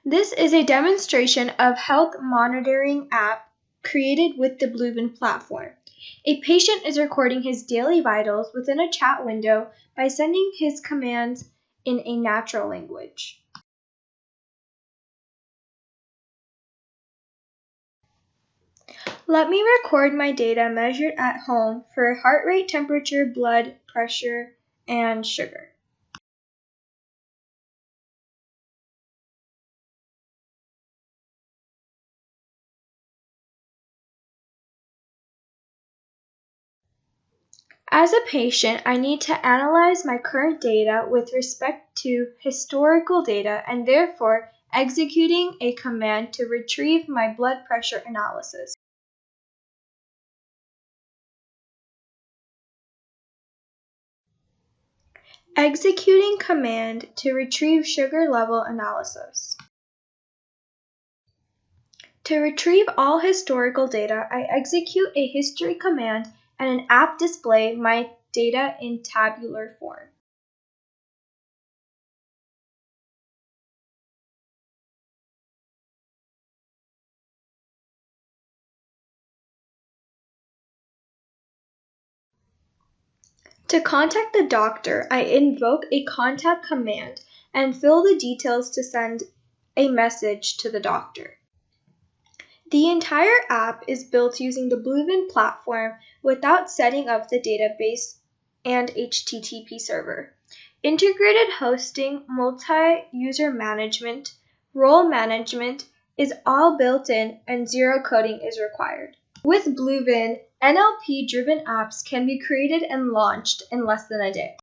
This is a demonstration of health monitoring app created with the Bluevin platform. A patient is recording his daily vitals within a chat window by sending his commands in a natural language. Let me record my data measured at home for heart rate, temperature, blood pressure, and sugar. As a patient, I need to analyze my current data with respect to historical data and therefore executing a command to retrieve my blood pressure analysis. Executing command to retrieve sugar level analysis. To retrieve all historical data, I execute a history command and an app display my data in tabular form. To contact the doctor, I invoke a contact command and fill the details to send a message to the doctor. The entire app is built using the Bluevin platform without setting up the database and HTTP server. Integrated hosting, multi-user management, role management is all built in and zero coding is required. With Bluevin, NLP-driven apps can be created and launched in less than a day.